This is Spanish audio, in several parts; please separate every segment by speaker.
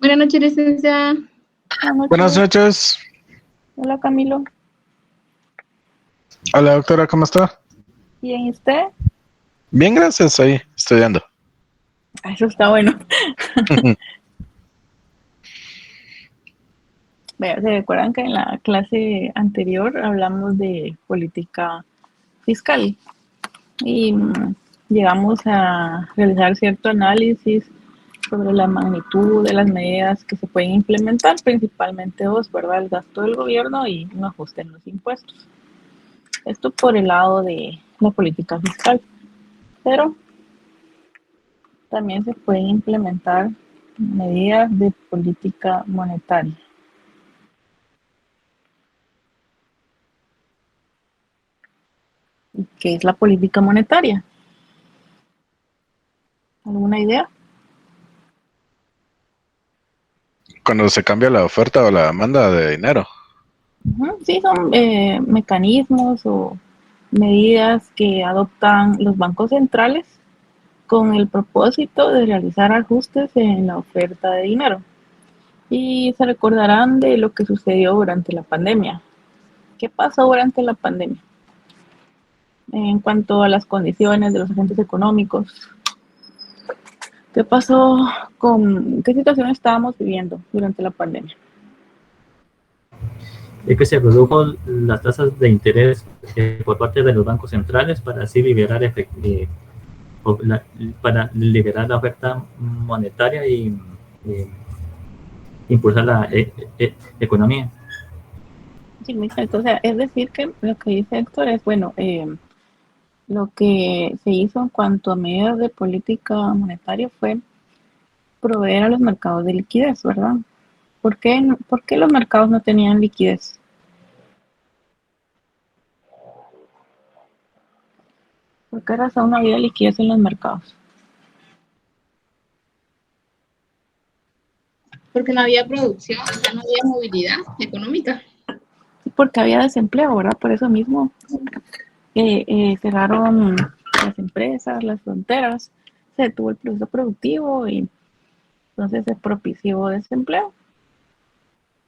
Speaker 1: Buenas noches, licenciada.
Speaker 2: Buenas noches.
Speaker 3: Hola, Camilo.
Speaker 2: Hola, doctora, ¿cómo está?
Speaker 3: Bien, ¿y usted?
Speaker 2: Bien, gracias, ahí, estudiando.
Speaker 3: Eso está bueno. Vea, ¿se recuerdan que en la clase anterior hablamos de política fiscal? Y llegamos a realizar cierto análisis sobre la magnitud de las medidas que se pueden implementar, principalmente dos, ¿verdad? El gasto del gobierno y un ajuste en los impuestos. Esto por el lado de la política fiscal. Pero también se pueden implementar medidas de política monetaria. ¿Y qué es la política monetaria? ¿Alguna idea?
Speaker 2: Cuando se cambia la oferta o la demanda de dinero.
Speaker 3: Sí, son mecanismos o medidas que adoptan los bancos centrales con el propósito de realizar ajustes en la oferta de dinero. Y se recordarán de lo que sucedió durante la pandemia. ¿Qué pasó durante la pandemia? En cuanto a las condiciones de los agentes económicos, ¿qué pasó qué situación estábamos viviendo durante la pandemia?
Speaker 4: Es que se redujo las tasas de interés por parte de los bancos centrales para así liberar para liberar la oferta monetaria y impulsar la economía.
Speaker 3: Sí, muy exacto. O sea, es decir que lo que dice Héctor es, bueno, lo que se hizo en cuanto a medidas de política monetaria fue proveer a los mercados de liquidez, ¿verdad? ¿Por qué los mercados no tenían liquidez? ¿Por qué razón no había liquidez en los mercados?
Speaker 1: Porque no había producción, o sea, no había movilidad económica.
Speaker 3: Sí, porque había desempleo, ¿verdad? Por eso mismo cerraron las empresas, las fronteras, se detuvo el proceso productivo y entonces se propició desempleo.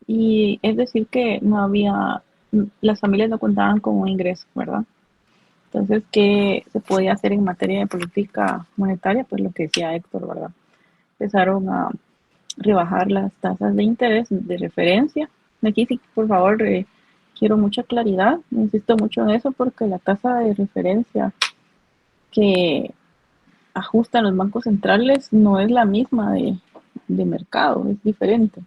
Speaker 3: Y es decir que no había, las familias no contaban con un ingreso, ¿verdad? Entonces, ¿qué se podía hacer en materia de política monetaria? Pues lo que decía Héctor, ¿verdad? Empezaron a rebajar las tasas de interés de referencia. Aquí sí, por favor, quiero mucha claridad, insisto mucho en eso porque la tasa de referencia que ajustan los bancos centrales no es la misma de mercado, es diferente.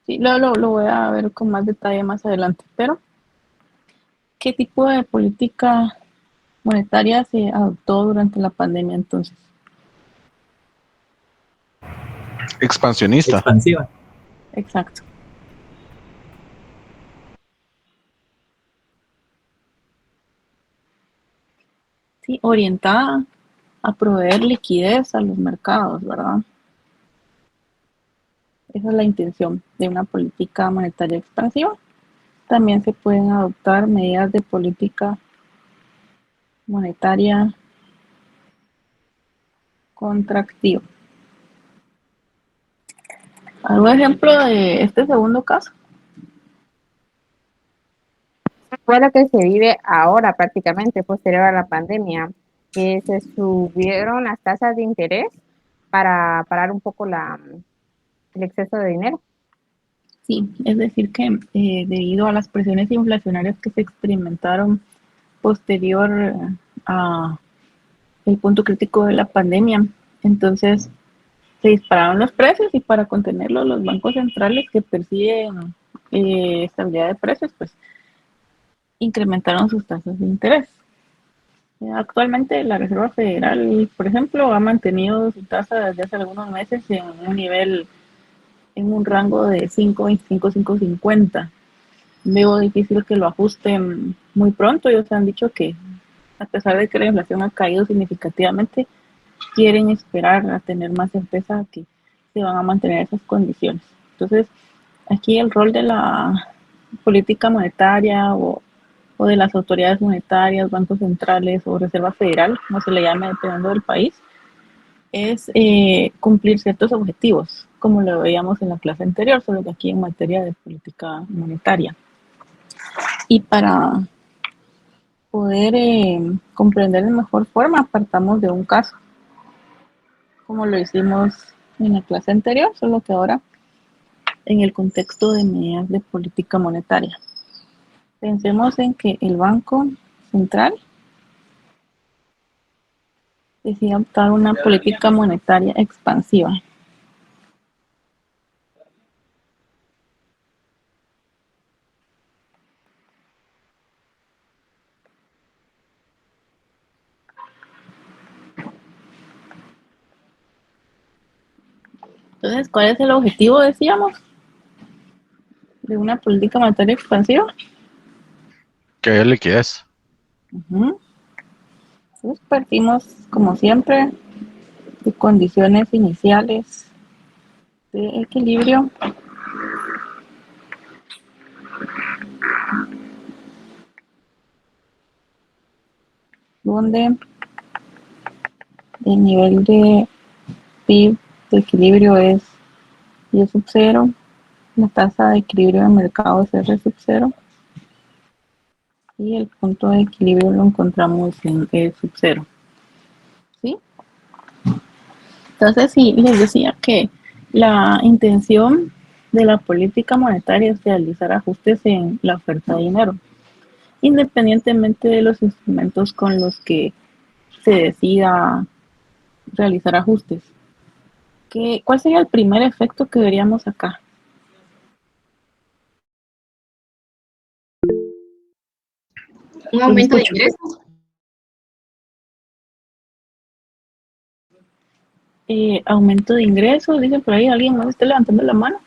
Speaker 3: Sí, lo voy a ver con más detalle más adelante, pero ¿qué tipo de política monetaria se adoptó durante la pandemia entonces?
Speaker 2: Expansionista.
Speaker 4: Expansiva.
Speaker 3: Exacto. Sí, orientada a proveer liquidez a los mercados, ¿verdad? Esa es la intención de una política monetaria expansiva. También se pueden adoptar medidas de política monetaria contractiva. ¿Algún ejemplo de este segundo caso?
Speaker 5: Fue lo que se vive ahora prácticamente, posterior a la pandemia, que se subieron las tasas de interés para parar un poco el exceso de dinero.
Speaker 3: Sí, es decir que debido a las presiones inflacionarias que se experimentaron posterior a el punto crítico de la pandemia, entonces se dispararon los precios y para contenerlos los bancos centrales que persiguen estabilidad de precios, pues incrementaron sus tasas de interés. Actualmente la Reserva Federal, por ejemplo, ha mantenido su tasa desde hace algunos meses en un nivel, en un rango de 5.25, 5.50. Veo difícil que lo ajusten muy pronto. Ellos han dicho que a pesar de que la inflación ha caído significativamente, quieren esperar a tener más certeza que se van a mantener esas condiciones. Entonces, aquí el rol de la política monetaria o de las autoridades monetarias, bancos centrales o Reserva Federal, como se le llame dependiendo del país, es cumplir ciertos objetivos, como lo veíamos en la clase anterior, solo que aquí en materia de política monetaria. Y para poder comprender de mejor forma, partamos de un caso, como lo hicimos en la clase anterior, solo que ahora en el contexto de medidas de política monetaria. Pensemos en que el Banco Central decide adoptar una política monetaria expansiva. Entonces, ¿cuál es el objetivo, decíamos, de una política monetaria expansiva?
Speaker 2: Que haya liquidez.
Speaker 3: Entonces, partimos, como siempre, de condiciones iniciales de equilibrio. Donde el nivel de PIB de equilibrio es Y sub 0, la tasa de equilibrio de mercado es R sub 0 y el punto de equilibrio lo encontramos en E sub 0. ¿Sí? Entonces, sí, les decía que la intención de la política monetaria es realizar ajustes en la oferta de dinero, independientemente de los instrumentos con los que se decida realizar ajustes. ¿Cuál sería el primer efecto que veríamos acá?
Speaker 1: Un aumento de ingresos.
Speaker 3: Aumento de ingresos, dice por ahí, alguien más está levantando la mano.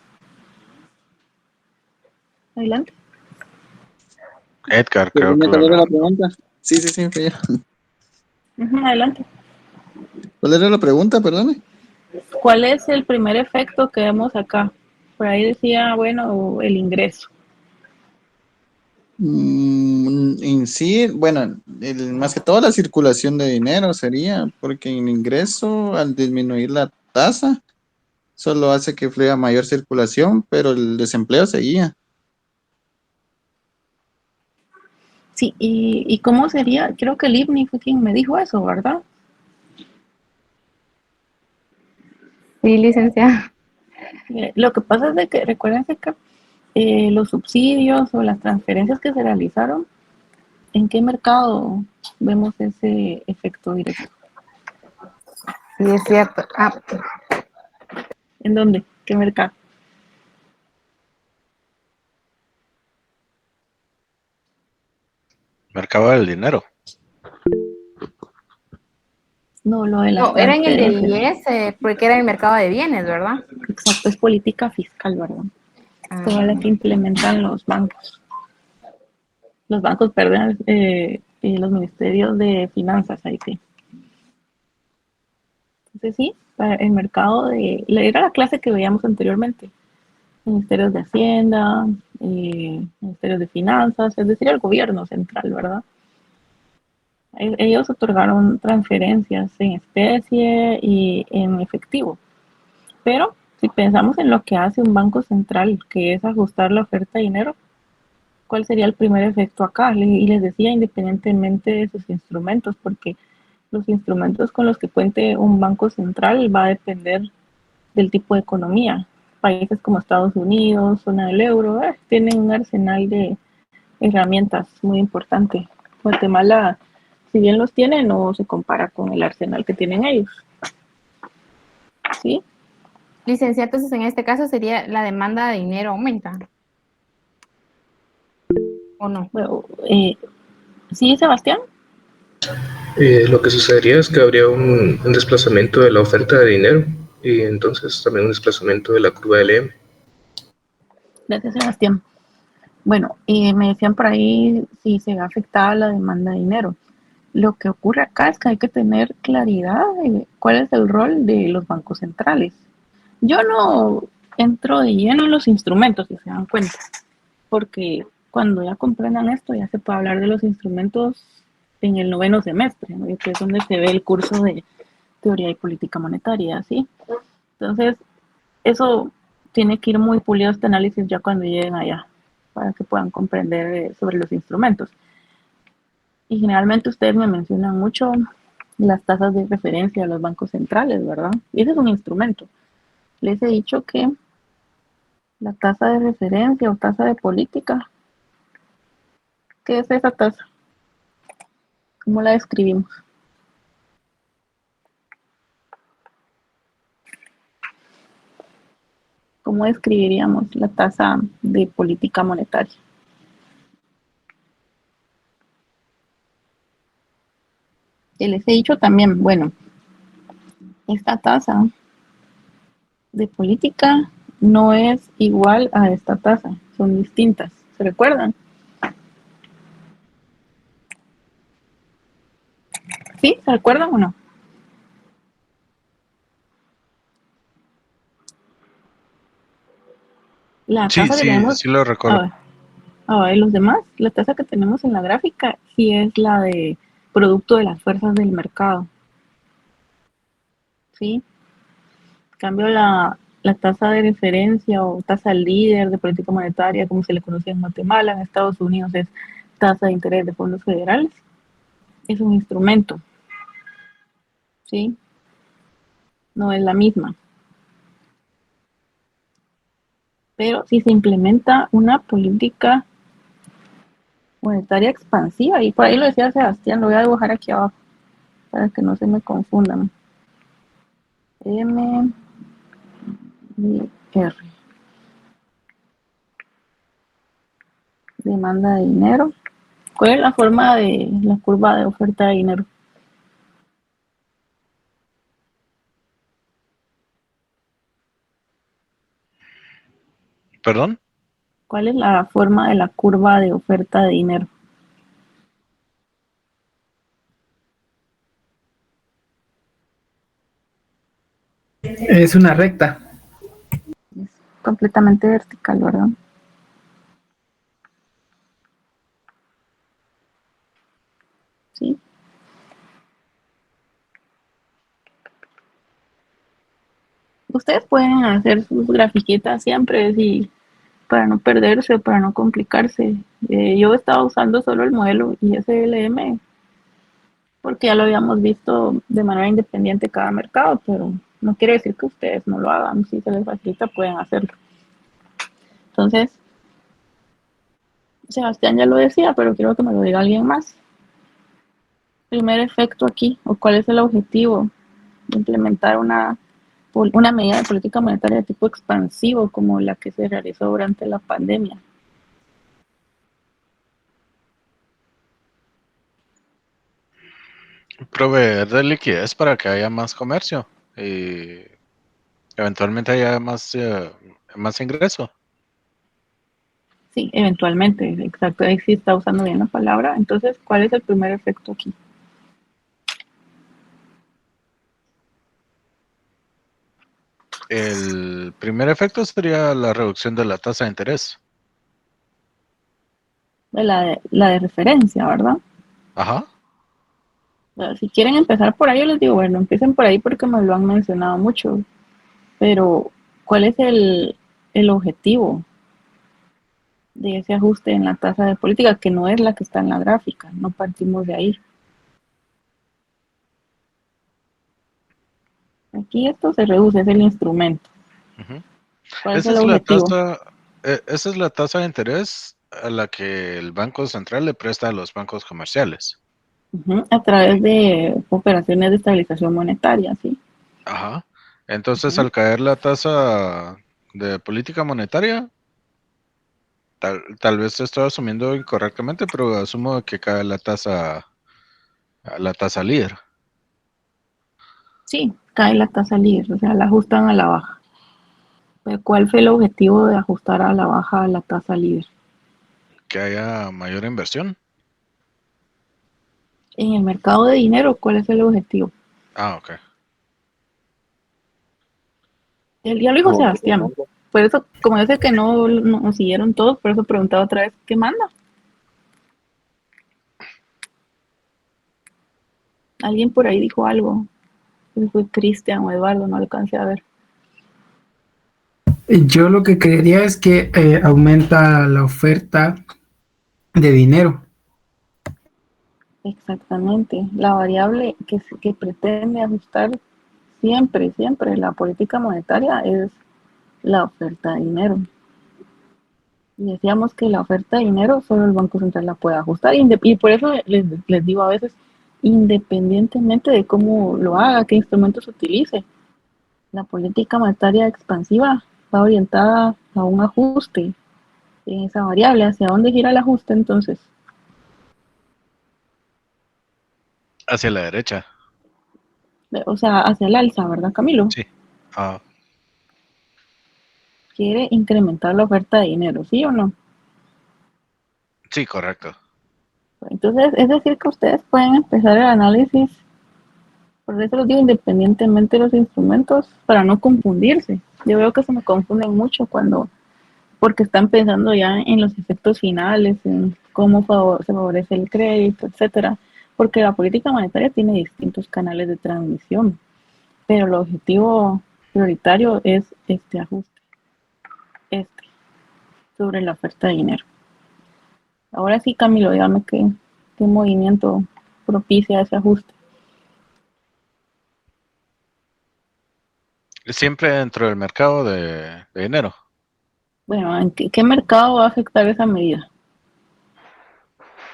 Speaker 3: Adelante.
Speaker 2: Edgar, creo que
Speaker 6: ¿Cuál era la pregunta? Sí, fue yo.
Speaker 3: Adelante.
Speaker 6: ¿Cuál era la pregunta, perdone?
Speaker 3: ¿Cuál es el primer efecto que vemos acá? Por ahí decía, bueno, el ingreso.
Speaker 6: En sí, bueno, más que todo la circulación de dinero sería, porque el ingreso al disminuir la tasa solo hace que fluya mayor circulación, pero el desempleo seguía.
Speaker 3: Sí, ¿y cómo sería? Creo que el IBNI fue quien me dijo eso, ¿verdad?
Speaker 5: Sí, licenciada.
Speaker 3: Lo que pasa es de que, recuerden que los subsidios o las transferencias que se realizaron, ¿en qué mercado vemos ese efecto directo?
Speaker 5: Sí, es cierto.
Speaker 3: ¿En dónde? ¿Qué mercado?
Speaker 2: Mercado del dinero.
Speaker 3: No, lo de las
Speaker 5: No, era en el del
Speaker 3: transferencias.
Speaker 5: IES, porque era el mercado de bienes, ¿verdad?
Speaker 3: Exacto, es política fiscal, ¿verdad? Toda la que implementan los bancos. Los bancos, perdón, los ministerios de finanzas, ahí sí. Entonces sí, para el mercado era la clase que veíamos anteriormente. Ministerios de Hacienda, ministerios de Finanzas, es decir, el gobierno central, ¿verdad? Ellos otorgaron transferencias en especie y en efectivo. Pero si pensamos en lo que hace un banco central, que es ajustar la oferta de dinero, ¿cuál sería el primer efecto acá? Y les decía, independientemente de sus instrumentos, porque los instrumentos con los que cuente un banco central va a depender del tipo de economía. Países como Estados Unidos, zona del euro, tienen un arsenal de herramientas muy importante. Guatemala, si bien los tiene, no se compara con el arsenal que tienen ellos. ¿Sí?
Speaker 5: Licenciada, entonces en este caso sería la demanda de dinero aumenta. ¿O no?
Speaker 3: Bueno, ¿sí, Sebastián?
Speaker 7: Lo que sucedería es que habría un desplazamiento de la oferta de dinero y entonces también un desplazamiento de la curva de LM.
Speaker 3: Gracias, Sebastián. Bueno, me decían por ahí si se ve afectada la demanda de dinero. Lo que ocurre acá es que hay que tener claridad de cuál es el rol de los bancos centrales. Yo no entro de lleno en los instrumentos, si se dan cuenta, porque cuando ya comprendan esto ya se puede hablar de los instrumentos en el 9º semestre, ¿no? Que es donde se ve el curso de teoría y política monetaria, ¿sí? Entonces, eso tiene que ir muy pulido este análisis ya cuando lleguen allá, para que puedan comprender sobre los instrumentos. Y generalmente ustedes me mencionan mucho las tasas de referencia de los bancos centrales, ¿verdad? Y ese es un instrumento. Les he dicho que la tasa de referencia o tasa de política, ¿qué es esa tasa? ¿Cómo la describimos? ¿Cómo describiríamos la tasa de política monetaria? Y les he dicho también, bueno, esta tasa de política no es igual a esta tasa, son distintas. ¿Se recuerdan? ¿Sí? ¿Se recuerdan o no? La
Speaker 2: Sí,
Speaker 3: tasa que
Speaker 2: sí,
Speaker 3: tenemos,
Speaker 2: sí lo recuerdo.
Speaker 3: a ver, los demás, la tasa que tenemos en la gráfica sí es la de producto de las fuerzas del mercado. ¿Sí? En cambio, la tasa de referencia o tasa líder de política monetaria, como se le conoce en Guatemala, en Estados Unidos, es tasa de interés de fondos federales. Es un instrumento, ¿sí? No es la misma. Pero si se implementa una política monetaria expansiva, y por ahí lo decía Sebastián, lo voy a dibujar aquí abajo para que no se me confundan. M y R. Demanda de dinero. ¿Cuál es la forma de la curva de oferta de dinero?
Speaker 2: ¿Perdón?
Speaker 3: ¿Cuál es la forma de la curva de oferta de dinero?
Speaker 8: Es una recta.
Speaker 3: Es completamente vertical, ¿verdad? Sí. Ustedes pueden hacer sus grafiquitas siempre, sí, para no perderse o para no complicarse. Yo estaba usando solo el modelo ISLM porque ya lo habíamos visto de manera independiente cada mercado, pero no quiere decir que ustedes no lo hagan. Si se les facilita, pueden hacerlo. Entonces, Sebastián ya lo decía, pero quiero que me lo diga alguien más. Primer efecto aquí, o cuál es el objetivo de implementar una medida de política monetaria de tipo expansivo como la que se realizó durante la pandemia.
Speaker 2: Proveer de liquidez para que haya más comercio y eventualmente haya más ingreso.
Speaker 3: Sí, eventualmente, exacto, ahí sí está usando bien la palabra. Entonces, ¿cuál es el primer efecto aquí?
Speaker 2: El primer efecto sería la reducción de la tasa de interés.
Speaker 3: La de referencia, ¿verdad?
Speaker 2: Ajá.
Speaker 3: Si quieren empezar por ahí, yo les digo, bueno, empiecen por ahí porque me lo han mencionado mucho. Pero, ¿cuál es el objetivo de ese ajuste en la tasa de política, que no es la que está en la gráfica? No partimos de ahí. Aquí esto se reduce, es el instrumento.
Speaker 2: Ujú.
Speaker 3: ¿Cuál es
Speaker 2: Esa
Speaker 3: el
Speaker 2: es la
Speaker 3: objetivo?
Speaker 2: esa es la tasa de interés a la que el Banco Central le presta a los bancos comerciales.
Speaker 3: A través de operaciones de estabilización monetaria, ¿sí?
Speaker 2: Ajá. Entonces,
Speaker 3: Ujú.
Speaker 2: al caer la tasa de política monetaria, tal vez estoy asumiendo incorrectamente, pero asumo que cae la tasa líder.
Speaker 3: Sí, cae la tasa líder, o sea, la ajustan a la baja. Pero ¿cuál fue el objetivo de ajustar a la baja la tasa líder?
Speaker 2: Que haya mayor inversión.
Speaker 3: En el mercado de dinero, ¿cuál es el objetivo?
Speaker 2: Ah, ok.
Speaker 3: Ya lo dijo Sebastián. Por eso, como yo sé que no nos siguieron todos, por eso preguntaba otra vez, ¿qué manda? ¿Alguien por ahí dijo algo? si fue Cristian o Eduardo, no alcancé a ver.
Speaker 8: Yo lo que creería es que aumenta la oferta de dinero.
Speaker 3: Exactamente. La variable que pretende ajustar siempre, siempre la política monetaria es la oferta de dinero. Y decíamos que la oferta de dinero solo el Banco Central la puede ajustar. Y por eso les digo a veces, independientemente de cómo lo haga, qué instrumentos utilice, la política monetaria expansiva va orientada a un ajuste en esa variable. ¿Hacia dónde gira el ajuste entonces?
Speaker 2: Hacia la derecha.
Speaker 3: O sea, hacia el alza, ¿verdad, Camilo?
Speaker 2: Sí. Ah,
Speaker 3: Quiere incrementar la oferta de dinero, ¿sí o no?
Speaker 2: sí, correcto.
Speaker 3: Entonces, es decir que ustedes pueden empezar el análisis, por eso los digo independientemente de los instrumentos, para no confundirse. Yo veo que se me confunden mucho porque están pensando ya en los efectos finales, en cómo se favorece el crédito, etcétera. Porque la política monetaria tiene distintos canales de transmisión, pero el objetivo prioritario es este ajuste, este, sobre la oferta de dinero. Ahora sí, Camilo, dígame qué movimiento propicia ese ajuste.
Speaker 2: Siempre dentro del mercado de dinero.
Speaker 3: Bueno, ¿en qué mercado va a afectar esa medida?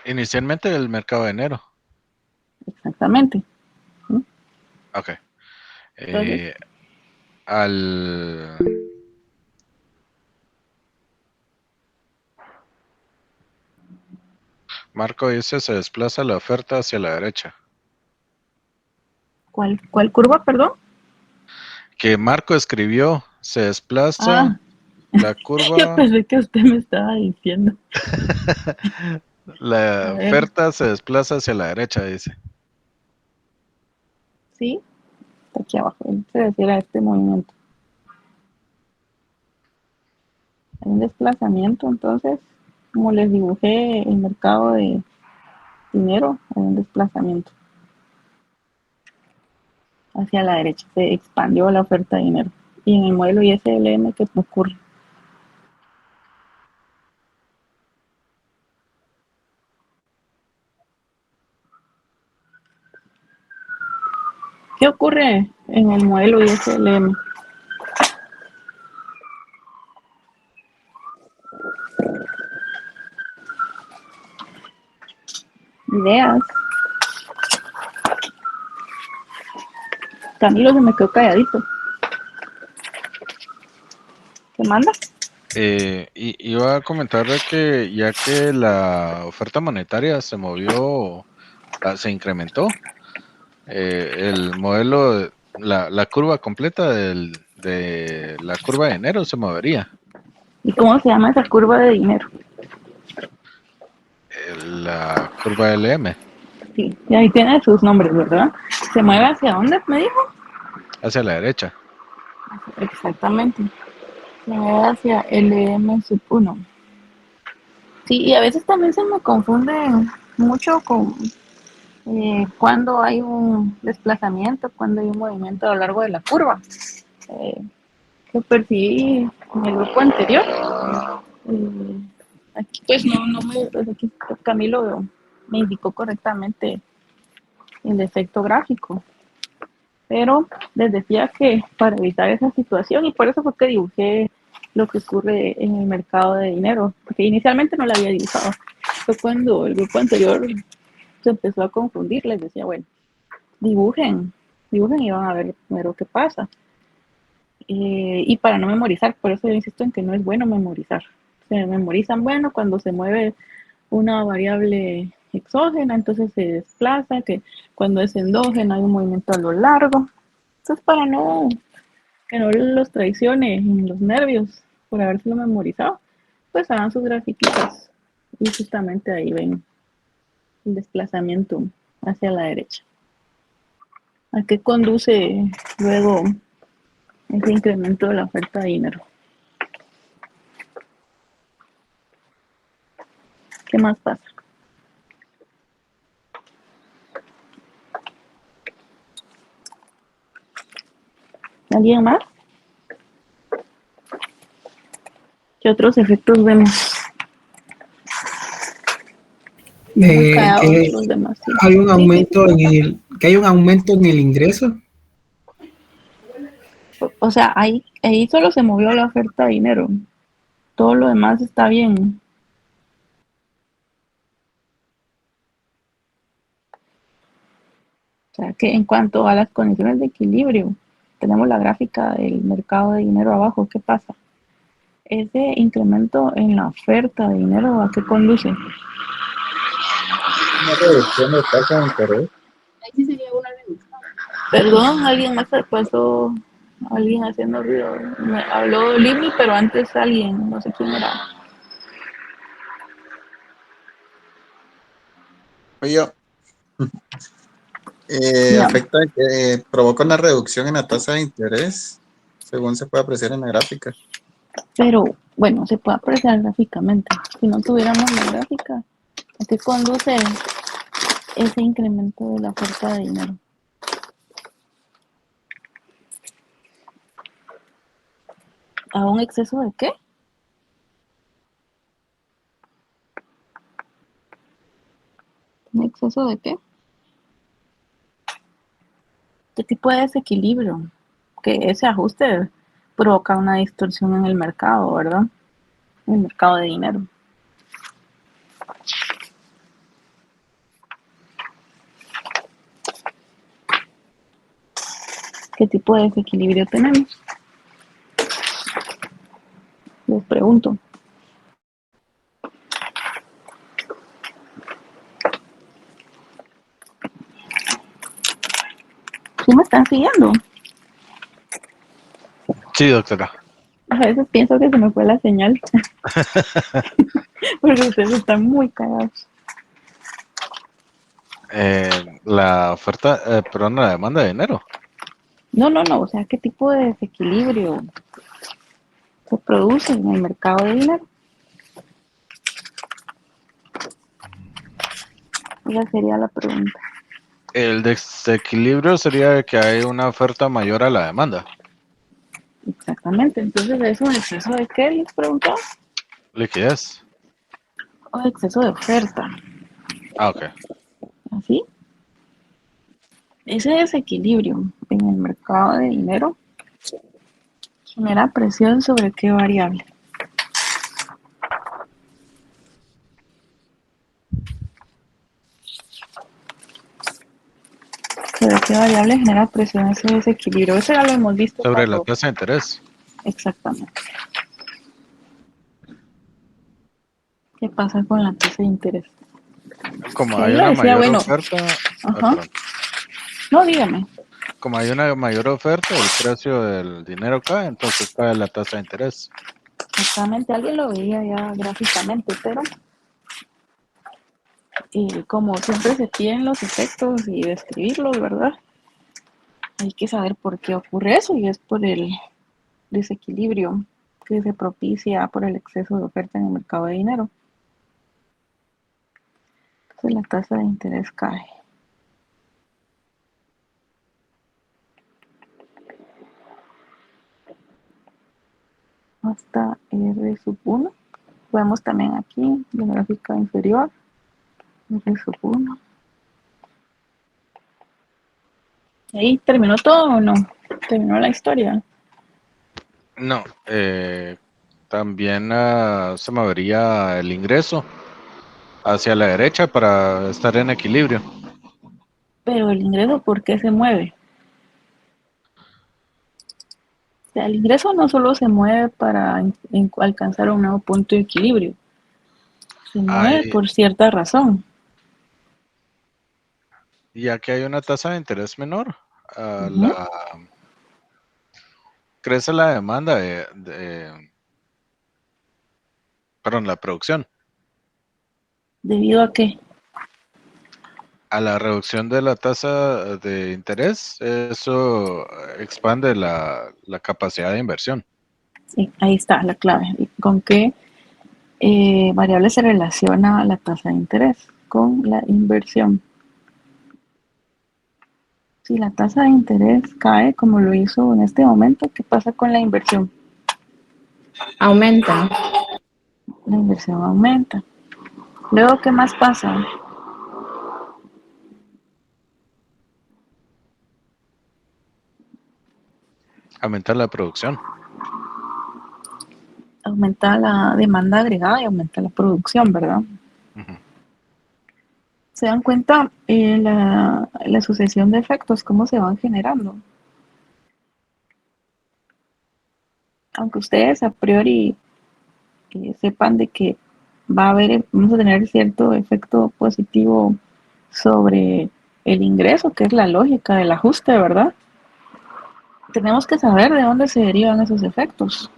Speaker 2: Inicialmente el mercado de enero.
Speaker 3: Exactamente.
Speaker 2: Ok.
Speaker 3: Entonces,
Speaker 2: Al Marco dice se desplaza la oferta hacia la derecha.
Speaker 3: ¿cuál curva, perdón?
Speaker 2: Que Marco escribió se desplaza
Speaker 3: Ah,
Speaker 2: la
Speaker 3: yo
Speaker 2: curva,
Speaker 3: pensé que usted me estaba diciendo. A
Speaker 2: la
Speaker 3: ver,
Speaker 2: oferta se desplaza hacia la derecha, dice.
Speaker 3: sí, está aquí abajo. Se refiere a este movimiento. Hay un desplazamiento, entonces, como les dibujé el mercado de dinero, hay un desplazamiento hacia la derecha. Se expandió la oferta de dinero. Y en el modelo ISLM, ¿qué ocurre? ¿Qué ocurre en el modelo ISLM? Ideas. Camilo se me quedó calladito. ¿Qué manda?
Speaker 2: Iba a comentar de que ya que la oferta monetaria se movió, se incrementó, el modelo, la curva completa de la curva de enero se movería.
Speaker 3: ¿Y cómo se llama esa curva de dinero?
Speaker 2: La curva LM
Speaker 3: Sí, y ahí tiene sus nombres, ¿verdad? ¿Se mueve hacia dónde, me dijo?
Speaker 2: hacia la derecha.
Speaker 3: Exactamente. Se mueve hacia LM sub 1. Sí, y a veces también se me confunde mucho con cuando hay un desplazamiento, cuando hay un movimiento a lo largo de la curva. Eh, lo percibí en el grupo anterior. Eh, aquí pues pues aquí Camilo me indicó correctamente el efecto gráfico. Pero les decía que para evitar esa situación, y por eso fue que dibujé lo que ocurre en el mercado de dinero, porque inicialmente no lo había dibujado. Fue cuando el grupo anterior se empezó a confundir, les decía, bueno, dibujen, dibujen y van a ver primero qué pasa. Y para no memorizar, por eso yo insisto en que no es bueno memorizar. Se memorizan, bueno, cuando se mueve una variable exógena, entonces se desplaza, que cuando es endógena hay un movimiento a lo largo. Entonces, para que no los traicione en los nervios por habérselo memorizado, pues hagan sus grafiquitas y justamente ahí ven el desplazamiento hacia la derecha. ¿A qué conduce luego ese incremento de la oferta de dinero? ¿Qué más pasa? ¿Alguien más? ¿Qué otros efectos vemos? Estamos callados
Speaker 8: Que
Speaker 3: los demás, sí.
Speaker 8: hay un
Speaker 3: Sí, sí,
Speaker 8: aumento que hay un aumento en el ingreso.
Speaker 3: O sea, ahí solo se movió la oferta de dinero. Todo lo demás está bien. O sea, que en cuanto a las condiciones de equilibrio, tenemos la gráfica del mercado de dinero abajo. ¿Qué pasa? Ese incremento en la oferta de dinero, ¿a qué conduce?
Speaker 6: Una reducción de tasa de interés.
Speaker 1: Ahí sí sería una reducción.
Speaker 3: Perdón, alguien más se pasó, alguien haciendo ruido. Me habló Libby, pero antes alguien, no sé quién era.
Speaker 6: Oye, yo,
Speaker 3: Ya,
Speaker 6: provoca una reducción en la tasa de interés, según se puede apreciar en la gráfica.
Speaker 3: pero bueno, se puede apreciar gráficamente. Si no tuviéramos la gráfica, ¿a qué conduce ese incremento de la oferta de dinero? ¿A un exceso de qué? ¿Un exceso de qué? ¿Qué tipo de desequilibrio? Que ese ajuste provoca una distorsión en el mercado, ¿verdad? En el mercado de dinero. ¿Qué tipo de desequilibrio tenemos? Les pregunto. ¿Sí me están siguiendo?
Speaker 2: Sí, doctora.
Speaker 3: A veces pienso que se me fue la señal. Porque ustedes están muy cagados.
Speaker 2: La oferta, perdón, la demanda de dinero.
Speaker 3: No, o sea, ¿qué tipo de desequilibrio se produce en el mercado de dinero? Esa sería la pregunta.
Speaker 2: El desequilibrio sería que hay una oferta mayor a la demanda.
Speaker 3: Exactamente. Entonces, ¿es un exceso de qué? Les preguntaba.
Speaker 2: Liquidez.
Speaker 3: O exceso de oferta.
Speaker 2: Ah, ok.
Speaker 3: ¿Así? Ese desequilibrio en el mercado de dinero genera presión sobre qué variable. ¿Sobre qué variable genera presión ese desequilibrio? Eso ya lo hemos visto
Speaker 2: Sobre la
Speaker 3: cuando...
Speaker 2: tasa de interés.
Speaker 3: Exactamente. ¿Qué pasa con la tasa de interés?
Speaker 2: Como
Speaker 3: Que
Speaker 2: hay
Speaker 3: ahí lo
Speaker 2: una
Speaker 3: decía,
Speaker 2: mayor
Speaker 3: bueno,
Speaker 2: oferta,
Speaker 3: ajá.
Speaker 2: perdón.
Speaker 3: No, dígame.
Speaker 2: Como hay una mayor oferta, el precio del dinero cae, entonces cae la tasa de interés.
Speaker 3: Exactamente, alguien lo veía ya gráficamente, pero como siempre se piden los efectos y describirlos, ¿verdad? Hay que saber por qué ocurre eso y es por el desequilibrio que se propicia por el exceso de oferta en el mercado de dinero. Entonces la tasa de interés cae. Hasta R sub 1. Vemos también aquí en la gráfica inferior. R sub 1. ¿Ahí terminó todo o no? ¿Terminó la historia?
Speaker 2: No, también se movería el ingreso hacia la derecha para estar en equilibrio.
Speaker 3: Pero el ingreso, ¿por qué se mueve? O sea, el ingreso no solo se mueve para alcanzar un nuevo punto de equilibrio, se mueve
Speaker 2: Hay,
Speaker 3: por cierta razón.
Speaker 2: ya que hay una tasa de interés menor,
Speaker 3: Ujú.
Speaker 2: crece la demanda perdón, la producción.
Speaker 3: ¿Debido a qué?
Speaker 2: A la reducción de la tasa de interés, eso expande la capacidad de inversión.
Speaker 3: Sí, ahí está la clave. ¿Con qué variable se relaciona la tasa de interés? Con la inversión. Si la tasa de interés cae como lo hizo en este momento, ¿qué pasa con la inversión?
Speaker 5: Aumenta.
Speaker 3: La inversión aumenta. Luego, ¿qué más pasa?
Speaker 2: Aumentar la producción.
Speaker 3: Aumenta la demanda agregada y aumenta la producción, ¿verdad?
Speaker 2: Ujú.
Speaker 3: ¿Se dan cuenta la sucesión de efectos, cómo se van generando? Aunque ustedes a priori sepan de que vamos a tener cierto efecto positivo sobre el ingreso, que es la lógica del ajuste, ¿verdad? Tenemos que saber de dónde se derivan esos efectos.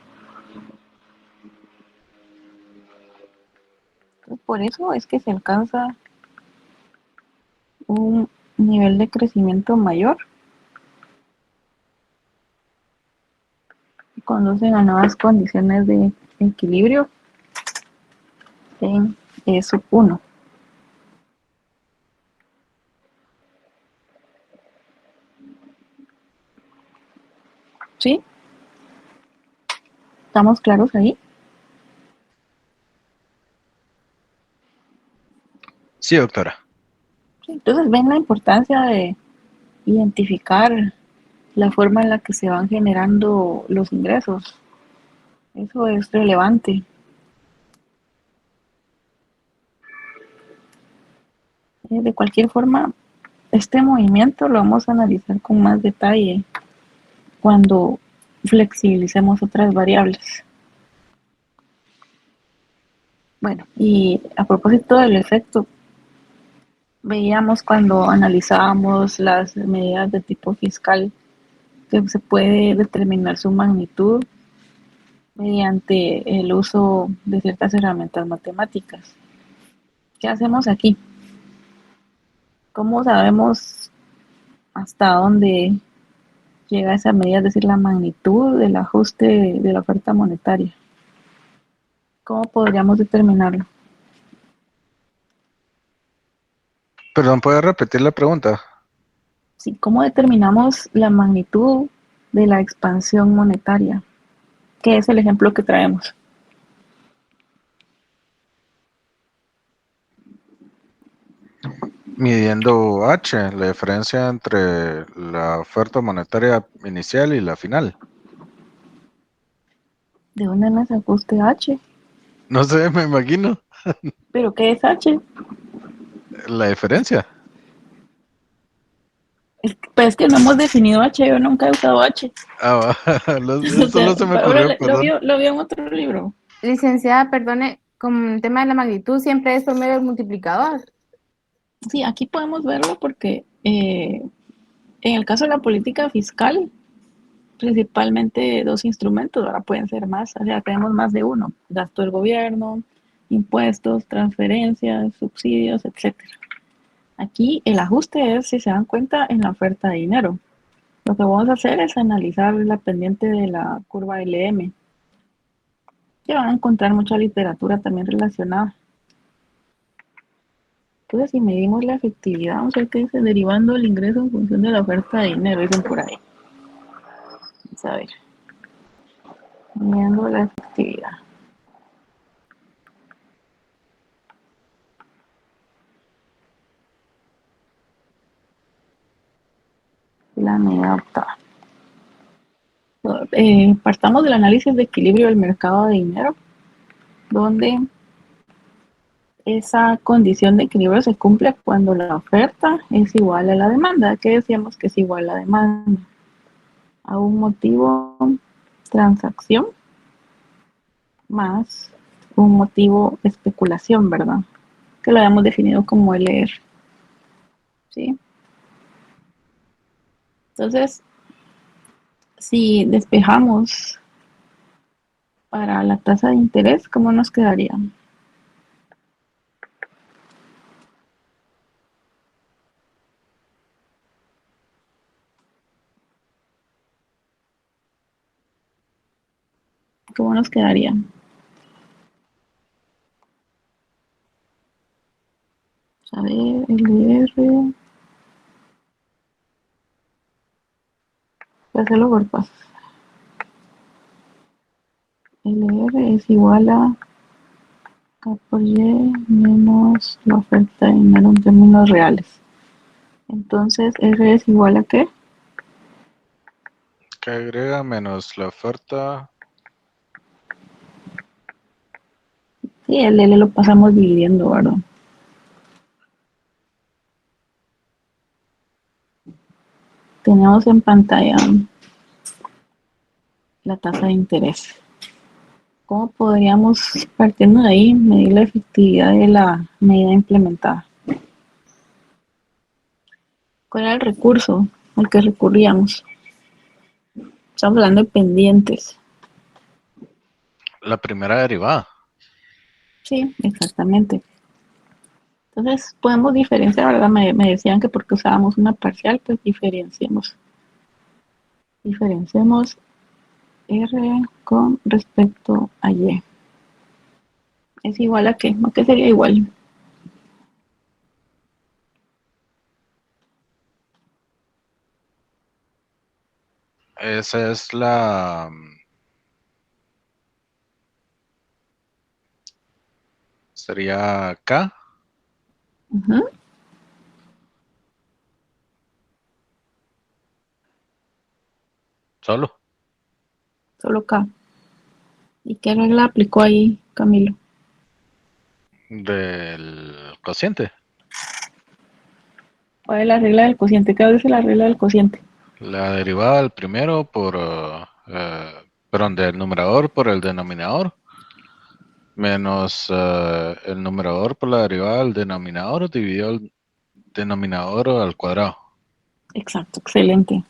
Speaker 3: Por eso es que se alcanza un nivel de crecimiento mayor, conducen a nuevas condiciones de equilibrio en E sub 1. ¿Sí? ¿Estamos claros ahí?
Speaker 2: Sí, doctora.
Speaker 3: Sí. Entonces ven la importancia de identificar la forma en la que se van generando los ingresos. Eso es relevante. De cualquier forma, este movimiento lo vamos a analizar con más detalle cuando flexibilicemos otras variables. Bueno, y a propósito del efecto, veíamos cuando analizábamos las medidas de tipo fiscal que se puede determinar su magnitud mediante el uso de ciertas herramientas matemáticas. ¿Qué hacemos aquí? ¿Cómo sabemos hasta dónde llega esa medida, es decir, la magnitud del ajuste de la oferta monetaria? ¿Cómo podríamos determinarlo?
Speaker 2: Perdón, ¿puede repetir la pregunta?
Speaker 3: Sí, ¿cómo determinamos la magnitud de la expansión monetaria? ¿Qué es el ejemplo que traemos?
Speaker 2: Midiendo H, la diferencia entre la oferta monetaria inicial y la final.
Speaker 3: ¿De dónde me sacó usted H?
Speaker 2: No sé, me imagino
Speaker 3: ¿Pero qué es H?
Speaker 2: la diferencia.
Speaker 3: Pues que no hemos definido H, yo nunca he usado H.
Speaker 2: Ah,
Speaker 3: O sea,
Speaker 2: solo se me
Speaker 3: ahora
Speaker 2: ocurrió, perdón.
Speaker 3: lo vio en otro libro.
Speaker 5: Licenciada, perdone, con el tema de la magnitud siempre es por medio del multiplicador.
Speaker 3: Sí, aquí podemos verlo porque en el caso de la política fiscal, principalmente dos instrumentos, ahora pueden ser más, o sea, tenemos más de uno, gasto del gobierno, impuestos, transferencias, subsidios, etcétera. Aquí el ajuste es, si se dan cuenta, en la oferta de dinero. Lo que vamos a hacer es analizar la pendiente de la curva LM, que van a encontrar mucha literatura también relacionada. Entonces, si medimos la efectividad, vamos a ver qué dice, derivando el ingreso en función de la oferta de dinero, dicen por ahí. Vamos a ver, midiendo la efectividad. La medida optada. Partamos del análisis de equilibrio del mercado de dinero, donde esa condición de equilibrio se cumple cuando la oferta es igual a la demanda. ¿Qué decíamos que es igual a la demanda? A un motivo transacción más un motivo especulación, ¿verdad? Que lo habíamos definido como LR. ¿Sí? Entonces, si despejamos para la tasa de interés, ¿cómo nos quedaría? ¿Cómo nos quedaría? A ver, LR Voy a hacerlo por pasos. LR es igual a K por Y menos la oferta de dinero en términos reales. Entonces, R es igual a ¿qué?
Speaker 2: Que agrega menos la oferta.
Speaker 3: Sí, el L lo pasamos dividiendo, ¿verdad? Tenemos en pantalla la tasa de interés. ¿Cómo podríamos, partiendo de ahí, medir la efectividad de la medida implementada? ¿Cuál era el recurso al que recurríamos? Estamos hablando de pendientes.
Speaker 2: La primera derivada.
Speaker 3: Sí, exactamente. Entonces, podemos diferenciar, ¿verdad? Me decían que porque usábamos una parcial, pues diferenciemos. Diferenciemos R con respecto a Y. ¿Es igual a qué? ¿A qué sería igual?
Speaker 2: Esa es la... Sería K.
Speaker 3: Ujú,
Speaker 2: Solo.
Speaker 3: solo K. ¿Y qué regla aplicó ahí, Camilo?
Speaker 2: Del cociente.
Speaker 3: ¿Cuál es la regla del cociente? ¿Qué dice la regla del cociente?
Speaker 2: La derivada del primero por... perdón, del numerador por el denominador. Menos el numerador por la derivada del denominador dividido el denominador al cuadrado.
Speaker 3: Exacto, excelente.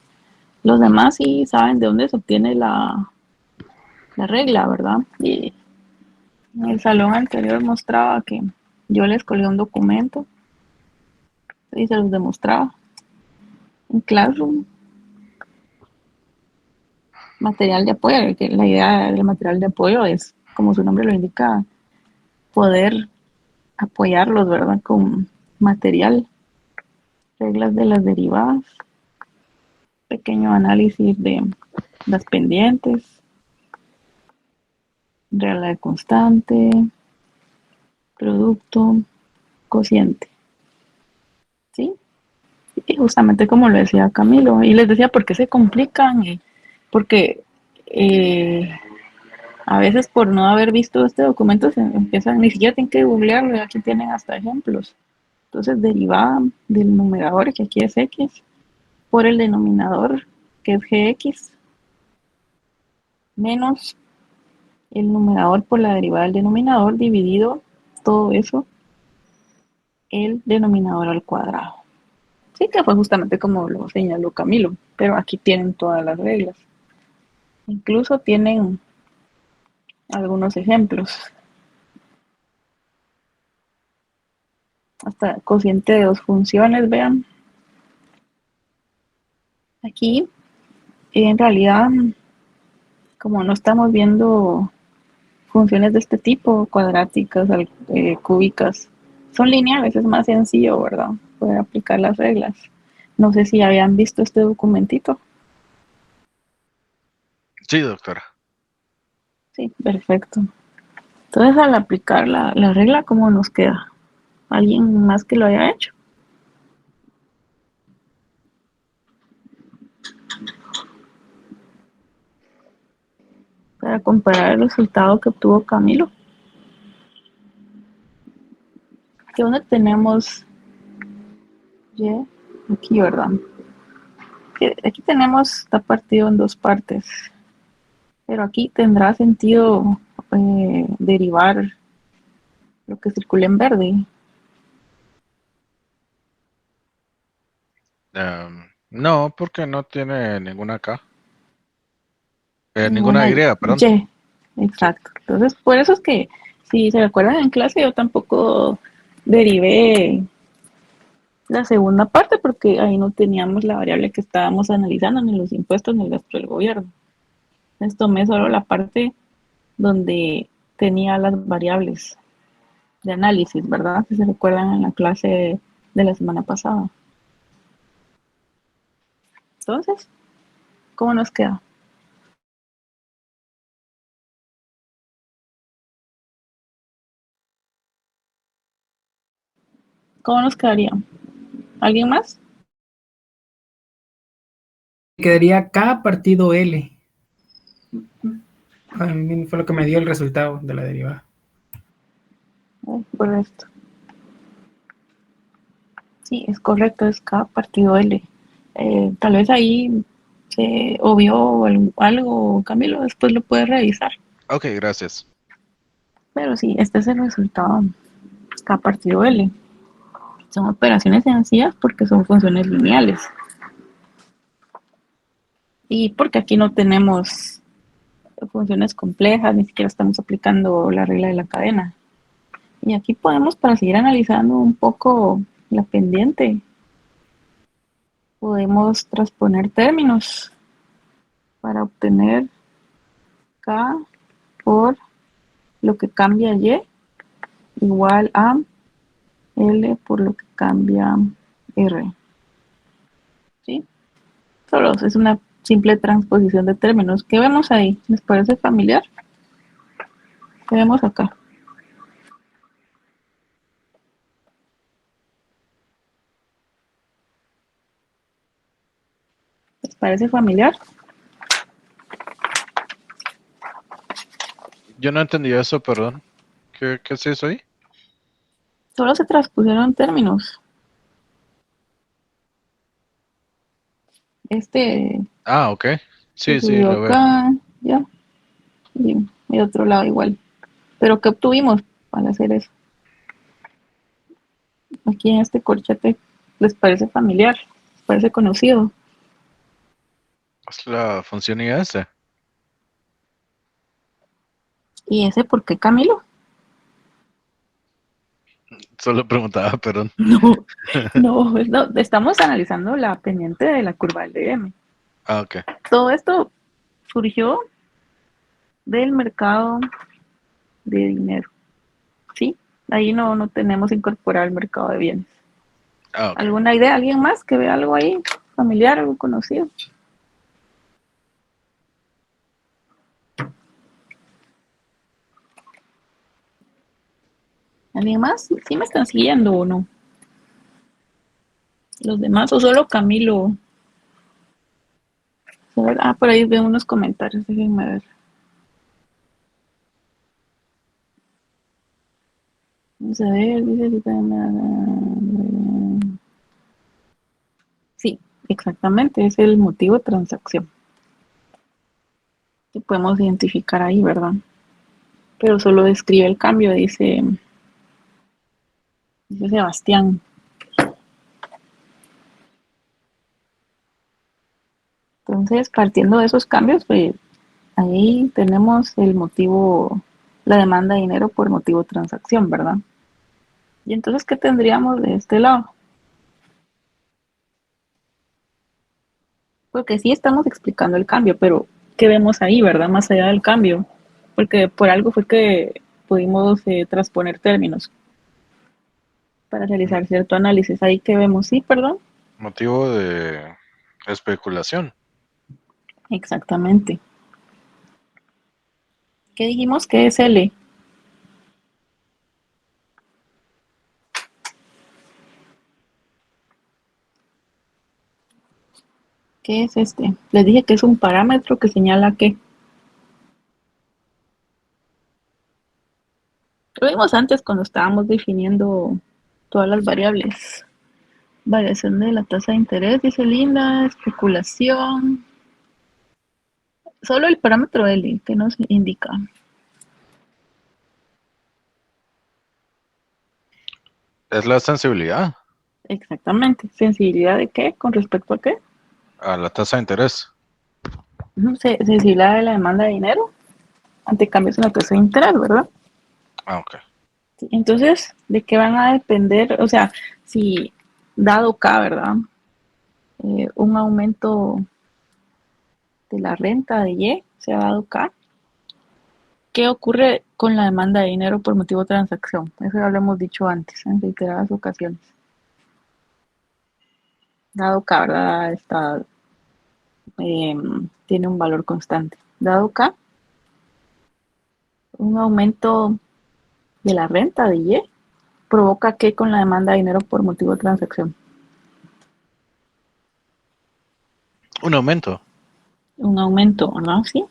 Speaker 3: Los demás sí saben de dónde se obtiene la regla, ¿verdad? Y en el salón anterior mostraba que yo les colgué un documento y se los demostraba en Classroom. Material de apoyo, que la idea del material de apoyo es, como su nombre lo indica, poder apoyarlos, ¿verdad? Con material, reglas de las derivadas, pequeño análisis de las pendientes, regla de constante, producto, cociente. ¿Sí? Y justamente como lo decía Camilo, y les decía por qué se complican, porque a veces por no haber visto este documento se empiezan, ni siquiera tienen que googlearlo, aquí tienen hasta ejemplos. Entonces derivada del numerador, que aquí es x, por el denominador, que es gx, menos el numerador por la derivada del denominador, dividido todo eso, el denominador al cuadrado. Sí, que fue justamente como lo señaló Camilo, pero aquí tienen todas las reglas. Incluso tienen algunos ejemplos. Hasta cociente de dos funciones, vean. Aquí, en realidad, como no estamos viendo funciones de este tipo, cuadráticas, cúbicas, son lineales, es más sencillo, ¿verdad? Poder aplicar las reglas. No sé si habían visto este documentito.
Speaker 2: Sí, doctora.
Speaker 3: Sí, perfecto. Entonces, al aplicar la regla, ¿cómo nos queda? ¿Alguien más que lo haya hecho? Para comparar el resultado que obtuvo Camilo. ¿Qué onda tenemos? Y aquí, ¿verdad? Aquí tenemos, está partido en dos partes. Pero aquí tendrá sentido derivar lo que circula en verde.
Speaker 2: No, porque no tiene ninguna K.
Speaker 3: Ninguna
Speaker 2: Ninguna Y,
Speaker 3: Y.
Speaker 2: perdón. Sí.
Speaker 3: Exacto. Entonces, por eso es que, si se recuerdan en clase, yo tampoco derivé la segunda parte, porque ahí no teníamos la variable que estábamos analizando, ni los impuestos, ni el gasto del gobierno. Entonces tomé solo la parte donde tenía las variables de análisis, ¿verdad? Si se recuerdan en la clase de la semana pasada. Entonces, ¿Cómo nos queda? ¿Cómo nos quedaría? ¿Alguien más?
Speaker 8: Quedaría K partido L. A mí fue lo que me dio el resultado de la derivada.
Speaker 3: Correcto. Sí, es correcto, es K partido L. Tal vez ahí se obvió algo, Camilo, después lo puedes revisar.
Speaker 2: Ok, gracias.
Speaker 3: Pero sí, este es el resultado K partido L. Son operaciones sencillas porque son funciones lineales. Y porque aquí no tenemos funciones complejas, ni siquiera estamos aplicando la regla de la cadena. Y aquí podemos, para seguir analizando un poco la pendiente, podemos transponer términos para obtener K por lo que cambia Y igual a L por lo que cambia R. ¿Sí? Solo es una simple transposición de términos. ¿Qué vemos ahí? ¿Les parece familiar? ¿Qué vemos acá? ¿Les parece familiar?
Speaker 2: Yo no entendí eso, perdón. ¿Qué es eso ahí?
Speaker 3: Solo se transpusieron términos.
Speaker 2: Ah, ok.
Speaker 3: Se
Speaker 2: Sí, sí,
Speaker 3: subió
Speaker 2: lo veo.
Speaker 3: acá, ya, y otro lado igual. Pero ¿qué obtuvimos al hacer eso? Aquí en este corchete, ¿les parece familiar? ¿Les parece conocido?
Speaker 2: Es la función IS.
Speaker 3: ¿Y ese por qué, Camilo?
Speaker 2: Solo preguntaba, perdón.
Speaker 3: No, estamos analizando la pendiente de la curva del DM.
Speaker 2: Ah, ok.
Speaker 3: Todo esto surgió del mercado de dinero, ¿sí? Ahí no tenemos incorporado el mercado de bienes.
Speaker 2: Ah, ok.
Speaker 3: ¿Alguna idea? ¿Alguien más que vea algo ahí familiar, algo conocido? ¿Alguien más? ¿Sí me están siguiendo o no? ¿Los demás o solo Camilo? Ah, por ahí veo unos comentarios, déjenme ver. Vamos a ver, dice... Sí, exactamente, es el motivo de transacción. Que podemos identificar ahí, ¿verdad? Pero solo describe el cambio, dice Sebastián. Entonces, partiendo de esos cambios, pues ahí tenemos el motivo, la demanda de dinero por motivo de transacción, ¿verdad? Y entonces, ¿qué tendríamos de este lado? Porque sí estamos explicando el cambio, pero ¿qué vemos ahí, verdad? Más allá del cambio. Porque por algo fue que pudimos transponer términos para realizar cierto análisis. Ahí que vemos, sí, perdón.
Speaker 2: Motivo de especulación.
Speaker 3: Exactamente. ¿Qué dijimos que es L? ¿Qué es este? Les dije que es un parámetro que señala que. Lo vimos antes cuando estábamos definiendo todas las variables. Variación de la tasa de interés, dice Linda, especulación. Solo el parámetro L que nos indica.
Speaker 2: Es la sensibilidad
Speaker 3: Exactamente. ¿Sensibilidad de qué? ¿Con respecto a qué?
Speaker 2: a la tasa de interés.
Speaker 3: Sensibilidad de la demanda de dinero ante cambios en la tasa de interés, ¿verdad?
Speaker 2: Ah, ok.
Speaker 3: Sí, entonces, ¿de qué van a depender? O sea, si dado K, ¿verdad? Un aumento de la renta de Y se ha dado K. ¿Qué ocurre con la demanda de dinero por motivo de transacción? Eso ya lo hemos dicho antes, en reiteradas ocasiones. Dado K, ¿verdad? Está tiene un valor constante. Dado que un aumento de la renta de Y provoca que con la demanda de dinero por motivo de transacción.
Speaker 2: Un aumento.
Speaker 3: Un aumento, ¿no? Sí,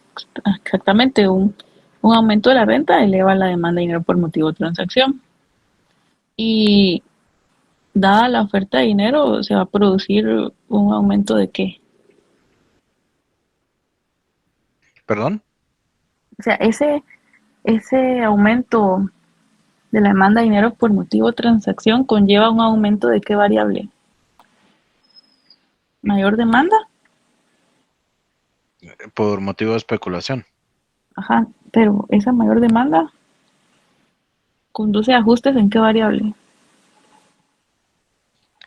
Speaker 3: exactamente. Un aumento de la renta eleva la demanda de dinero por motivo de transacción. Y dada la oferta de dinero, se va a producir un aumento de ¿qué?
Speaker 2: ¿Perdón?
Speaker 3: O sea, ese aumento de la demanda de dinero por motivo de transacción conlleva un aumento de ¿qué variable? Mayor demanda.
Speaker 2: Por motivo de especulación.
Speaker 3: Ajá, pero esa mayor demanda conduce a ajustes en ¿qué variable?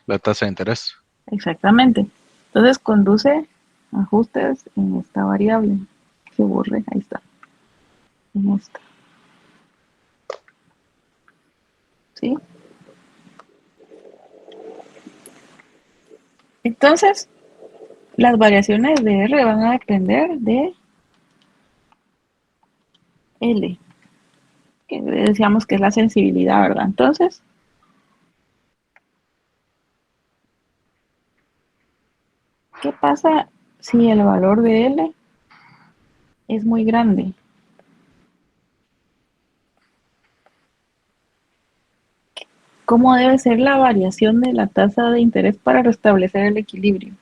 Speaker 2: La tasa de interés.
Speaker 3: Exactamente. Entonces conduce a ajustes en esta variable. Se borre, ahí está. En esta. ¿Sí? Entonces, las variaciones de R van a depender de L, que decíamos que es la sensibilidad, ¿verdad? Entonces, ¿qué pasa si el valor de L es muy grande? ¿Cómo debe ser la variación de la tasa de interés para restablecer el equilibrio?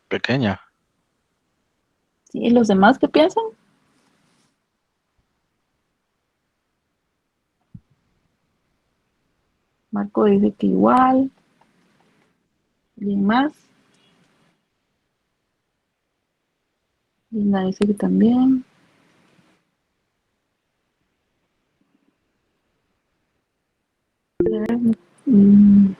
Speaker 2: Pequeña.
Speaker 3: ¿Sí? ¿Y los demás qué piensan? Marco dice que igual. ¿Alguien más? Linda dice que también. Mm,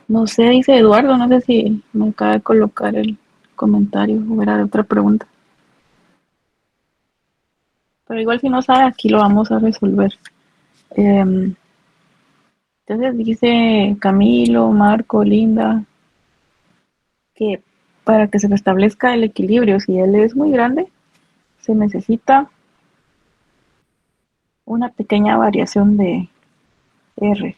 Speaker 3: no sé, dice Eduardo, no sé si me acaba de colocar el comentario o era otra pregunta. Pero igual si no sabe, aquí lo vamos a resolver. Entonces dice Camilo, Marco, Linda, que para que se restablezca el equilibrio, si él es muy grande, se necesita una pequeña variación de R.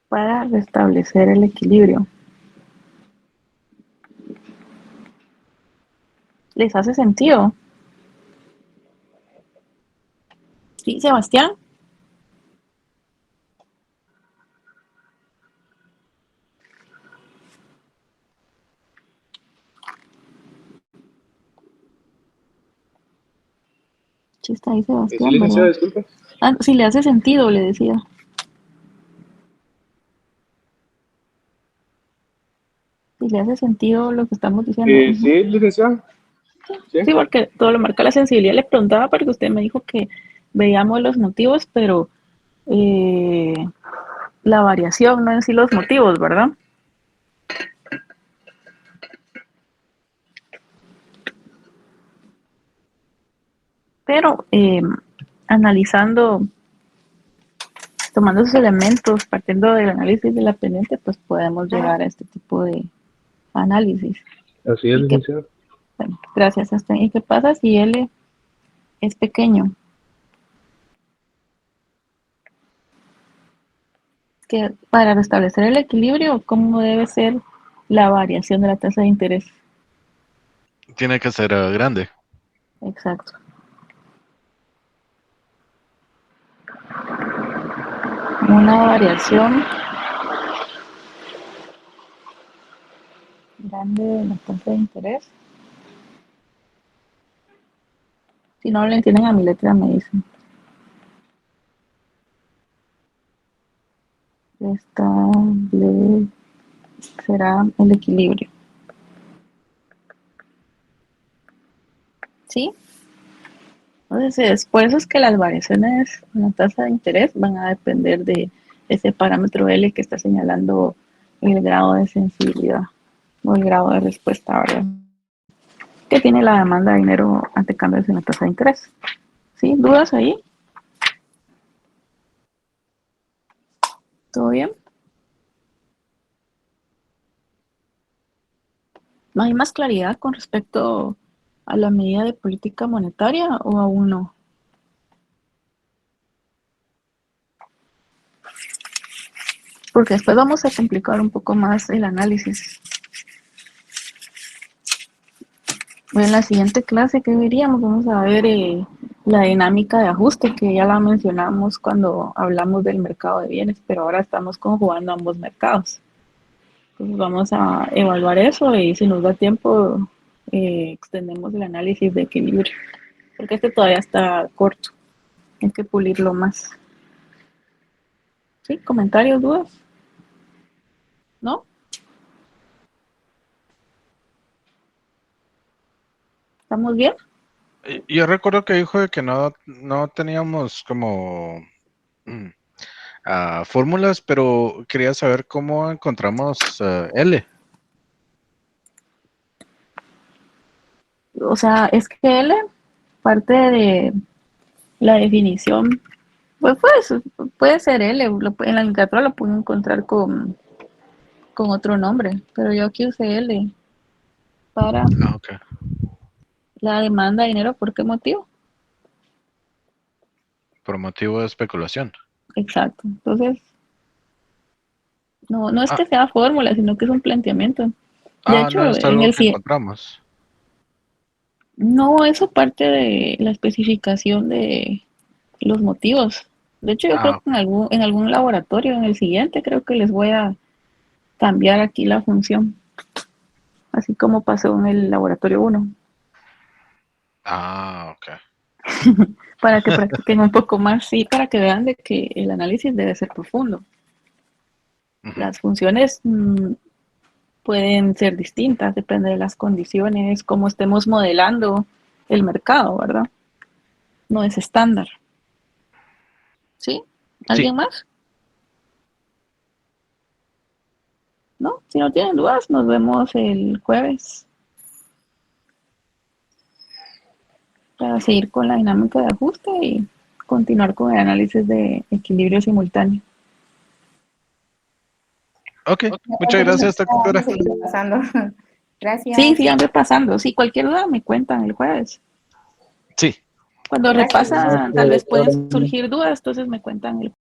Speaker 3: Para restablecer el equilibrio. ¿Les hace sentido? Sí, Sebastián. Sí, está ahí
Speaker 7: Sí,
Speaker 3: Sebastián,
Speaker 7: licenciada,
Speaker 3: ¿verdad?
Speaker 7: disculpe.
Speaker 3: Ah, sí, le hace sentido, le decía. Si le hace sentido lo que estamos diciendo.
Speaker 7: Sí, licenciada. Sí.
Speaker 3: Sí, porque todo lo marca la sensibilidad. Le preguntaba porque usted me dijo que veíamos los motivos, pero la variación, no en sí los motivos, ¿verdad? Pero analizando, tomando esos elementos, partiendo del análisis de la pendiente, pues podemos llegar a este tipo de análisis.
Speaker 7: Así es,
Speaker 3: Y que,
Speaker 7: licenciada.
Speaker 3: bueno, gracias, Sebastián. ¿Y qué pasa si L es pequeño? Que para restablecer el equilibrio, ¿cómo debe ser la variación de la tasa de interés?
Speaker 2: Tiene que ser grande.
Speaker 3: Exacto. Una variación grande de la tasa de interés. Si no le entienden a mi letra, me dicen. Establecerá el equilibrio. ¿Sí? Entonces, por eso es que las variaciones en la tasa de interés van a depender de ese parámetro L que está señalando el grado de sensibilidad. o el grado de respuesta, ¿verdad? Que tiene la demanda de dinero ante cambios en la tasa de interés. ¿Sí? ¿Dudas ahí? ¿Todo bien? ¿No hay más claridad con respecto a la medida de política monetaria o aún no? Porque después vamos a complicar un poco más el análisis. En la siguiente clase que veríamos, vamos a ver la dinámica de ajuste, que ya la mencionamos cuando hablamos del mercado de bienes, pero ahora estamos conjugando ambos mercados. Entonces vamos a evaluar eso y si nos da tiempo, extendemos el análisis de equilibrio, porque este todavía está corto, hay que pulirlo más. ¿Sí? ¿Comentarios, dudas? ¿No? ¿Estamos bien?
Speaker 2: Yo recuerdo que dijo de que no teníamos como fórmulas, pero quería saber cómo encontramos L.
Speaker 3: O sea, es que L, parte de la definición, pues puede ser L, en la literatura lo pueden encontrar con otro nombre, pero yo aquí usé L para
Speaker 2: Okay.
Speaker 3: la demanda de dinero. ¿Por qué motivo?
Speaker 2: Por motivo de especulación.
Speaker 3: Exacto. Entonces, no es que sea fórmula, sino que es un planteamiento. De hecho,
Speaker 2: no es algo que encontramos.
Speaker 3: No, eso parte de la especificación de los motivos. De hecho, yo creo que en algún laboratorio, en el siguiente, creo que les voy a cambiar aquí la función, así como pasó en el laboratorio 1.
Speaker 2: Ok.
Speaker 3: Para que practiquen un poco más, sí, para que vean de que el análisis debe ser profundo. Las funciones pueden ser distintas, depende de las condiciones, cómo estemos modelando el mercado, ¿verdad? No es estándar. ¿Sí? ¿Alguien más? ¿No? Si no tienen dudas, nos vemos el jueves para seguir con la dinámica de ajuste y continuar con el análisis de equilibrio simultáneo.
Speaker 2: Ok, muchas gracias, doctora.
Speaker 5: Gracias.
Speaker 3: Sí, sigan repasando. Si cualquier duda me cuentan el jueves.
Speaker 2: Sí.
Speaker 3: Cuando repasan, tal vez pueden surgir dudas, entonces me cuentan el